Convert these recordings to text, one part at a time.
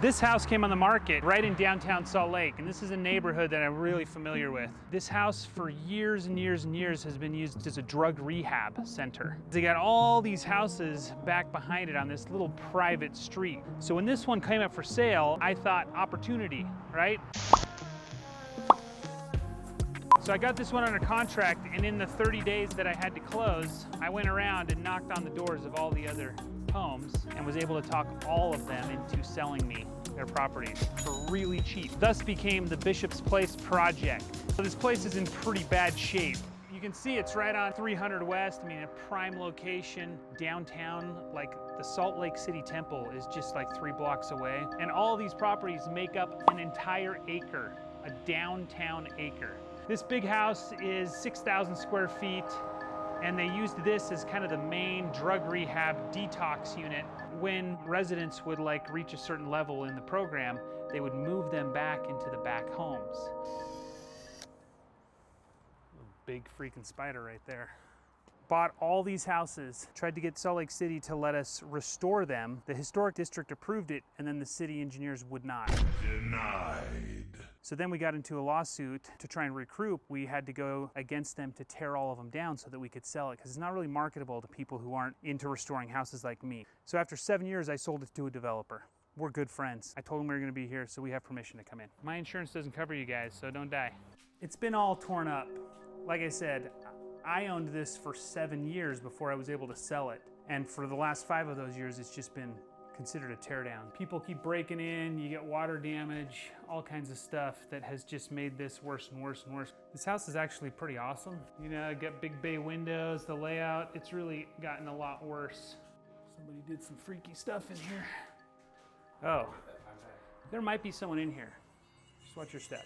This house came on the market right in downtown Salt Lake, and this is a neighborhood that I'm really familiar with. This house for years and years and years has been used as a drug rehab center. They got all these houses back behind it on this little private street. So when this one came up for sale, I thought opportunity, right? So I got this one under contract, and in the 30 days that I had to close, I went around and knocked on the doors of all the other homes and was able to talk all of them into selling me their properties for really cheap. Thus became the Bishop's Place project. So this place is in pretty bad shape. You can see it's right on 300 West. I mean, a prime location downtown. Like the Salt Lake City Temple is just like 3 blocks away. And all these properties make up an entire acre, a downtown acre. This big house is 6,000 square feet. And they used this as kind of the main drug rehab detox unit. When residents would like reach a certain level in the program, they would move them back into the back homes. Big freaking spider right there. Bought all these houses, tried to get Salt Lake City to let us restore them. The historic district approved it, and then the city engineers would not. Denied. So then we got into a lawsuit to try and recoup. We had to go against them to tear all of them down so that we could sell it, because it's not really marketable to people who aren't into restoring houses like me. So after 7 years, I sold it to a developer. We're good friends. I told him we were gonna be here, so we have permission to come in. My insurance doesn't cover you guys, so don't die. It's been all torn up. Like I said, I owned this for 7 years before I was able to sell it. And for the last 5 of those years, it's just been considered a teardown. People keep breaking in, you get water damage, all kinds of stuff that has just made this worse and worse and worse. This house is actually pretty awesome. You know, got big bay windows, the layout, it's really gotten a lot worse. Somebody did some freaky stuff in here. Oh, there might be someone in here. Just watch your step.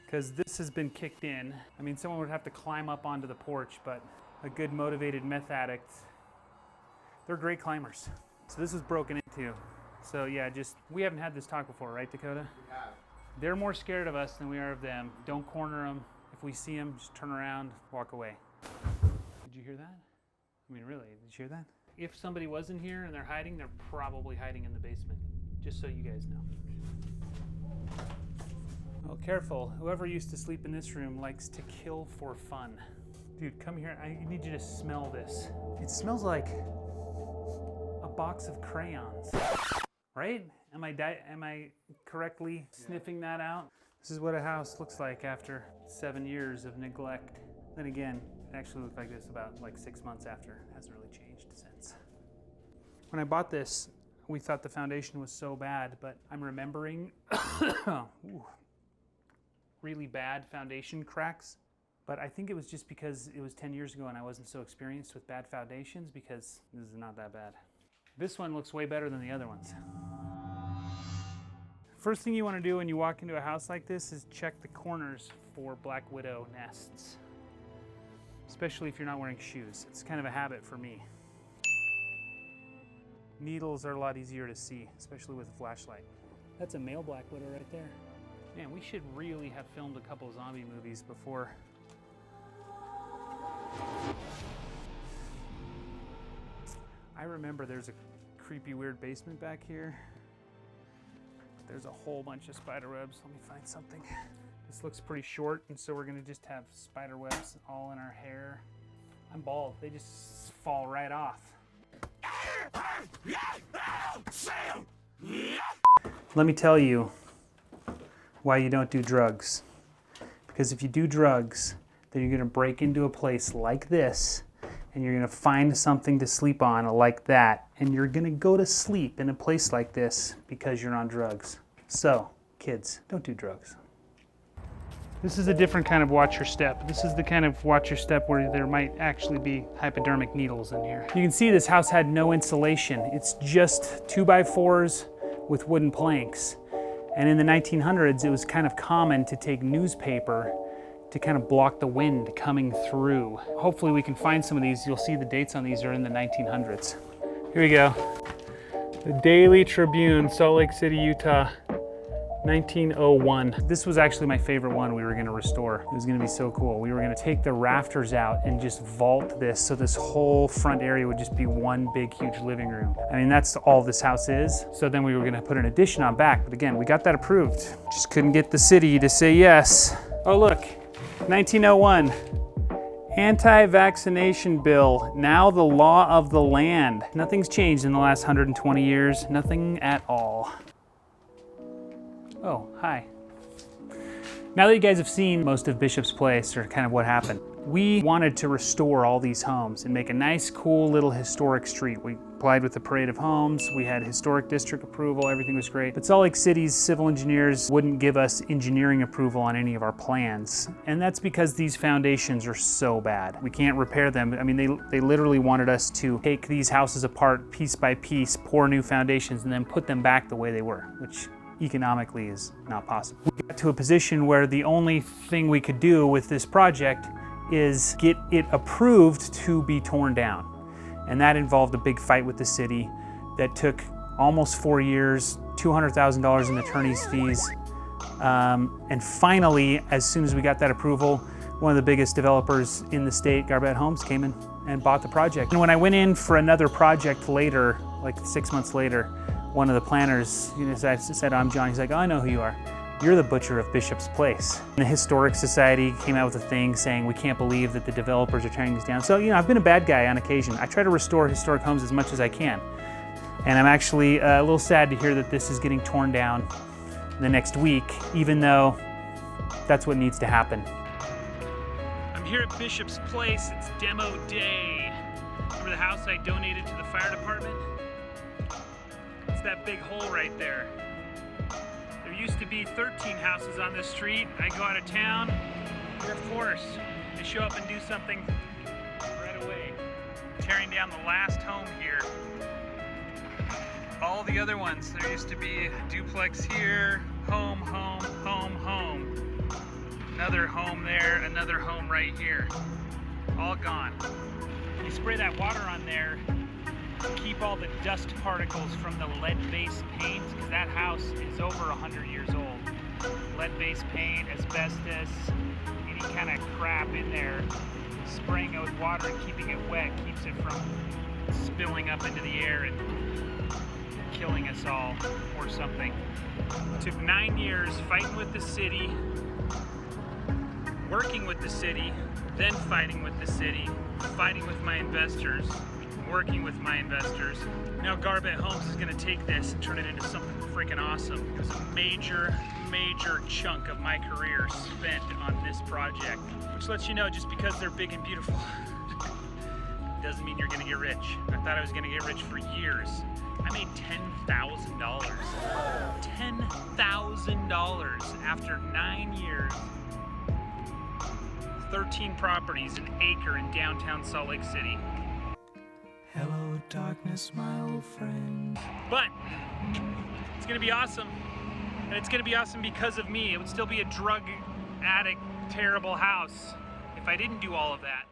Because this has been kicked in. I mean, someone would have to climb up onto the porch, but a good motivated meth addict, they're great climbers. So this was broken into. So yeah, we haven't had this talk before, right, Dakota? We have. They're more scared of us than we are of them. Don't corner them. If we see them, just turn around, walk away. Did you hear that? I mean, really, did you hear that? If somebody was in here and they're hiding, they're probably hiding in the basement, just so you guys know. Oh, careful. Whoever used to sleep in this room likes to kill for fun. Dude, come here. I need you to smell this. It smells like a box of crayons, right? Am I correctly sniffing that out? This is what a house looks like after 7 years of neglect. Then again, it actually looked like this about like 6 months after. It hasn't really changed since. When I bought this, we thought the foundation was so bad, but I'm remembering really bad foundation cracks. But I think it was just because it was 10 years ago and I wasn't so experienced with bad foundations, because this is not that bad. This one looks way better than the other ones. First thing you want to do when you walk into a house like this is check the corners for black widow nests, especially if you're not wearing shoes. It's kind of a habit for me. Needles are a lot easier to see, especially with a flashlight. That's a male black widow right there. Man, we should really have filmed a couple zombie movies before. I remember there's a creepy, weird basement back here. There's a whole bunch of spider webs. Let me find something. This looks pretty short, and so we're gonna just have spider webs all in our hair. I'm bald, they just fall right off. Let me tell you why you don't do drugs. Because if you do drugs, then you're gonna break into a place like this, and you're gonna find something to sleep on like that, and you're gonna go to sleep in a place like this because you're on drugs. So, kids, don't do drugs. This is a different kind of watch your step. This is the kind of watch your step where there might actually be hypodermic needles in here. You can see this house had no insulation. It's just 2x4s with wooden planks. And in the 1900s, it was kind of common to take newspaper to kind of block the wind coming through. Hopefully we can find some of these. You'll see the dates on these are in the 1900s. Here we go. The Daily Tribune, Salt Lake City, Utah, 1901. This was actually my favorite one we were gonna restore. It was gonna be so cool. We were gonna take the rafters out and just vault this so this whole front area would just be one big, huge living room. I mean, that's all this house is. So then we were gonna put an addition on back, but again, we got that approved. Just couldn't get the city to say yes. Oh look, 1901. Anti-vaccination bill, now the law of the land. Nothing's changed in the last 120 years, nothing at all. Oh, hi. Now that you guys have seen most of Bishop's Place, or kind of what happened, we wanted to restore all these homes and make a nice, cool little historic street. We applied with the Parade of Homes, we had historic district approval, everything was great. But Salt Lake City's civil engineers wouldn't give us engineering approval on any of our plans. And that's because these foundations are so bad. We can't repair them. I mean, they literally wanted us to take these houses apart piece by piece, pour new foundations, and then put them back the way they were, which economically is not possible. We got to a position where the only thing we could do with this project is get it approved to be torn down. And that involved a big fight with the city that took almost 4 years, $200,000 in attorney's fees. And finally, as soon as we got that approval, one of the biggest developers in the state, Garbett Homes, came in and bought the project. And when I went in for another project later, like 6 months later, one of the planners, said, "I'm John." He's like, "Oh, I know who you are. You're the butcher of Bishop's Place." And the Historic Society came out with a thing saying, "We can't believe that the developers are tearing these down." So, I've been a bad guy on occasion. I try to restore historic homes as much as I can. And I'm actually a little sad to hear that this is getting torn down the next week, even though that's what needs to happen. I'm here at Bishop's Place. It's demo day. Remember the house I donated to the fire department? It's that big hole right there. There used to be 13 houses on this street. I go out of town, here of course, they show up and do something right away. Tearing down the last home here. All the other ones, there used to be a duplex here, home, home, home, home. Another home there, another home right here. All gone. You spray that water on there, keep all the dust particles from the lead-based paint, because that house is over 100 years old. Lead-based paint, asbestos, any kind of crap in there, spraying it with water and keeping it wet keeps it from spilling up into the air and killing us all or something. It took 9 years fighting with the city, working with the city, then fighting with the city, fighting with my investors, working with my investors. Now Garbett Homes is gonna take this and turn it into something freaking awesome. It was a major, major chunk of my career spent on this project. Which lets you know, just because they're big and beautiful, doesn't mean you're gonna get rich. I thought I was gonna get rich for years. I made $10,000. $10,000 after 9 years. 13 properties, an acre in downtown Salt Lake City. Hello, darkness, my old friend. But it's gonna be awesome, and it's gonna be awesome because of me. It would still be a drug addict, terrible house if I didn't do all of that.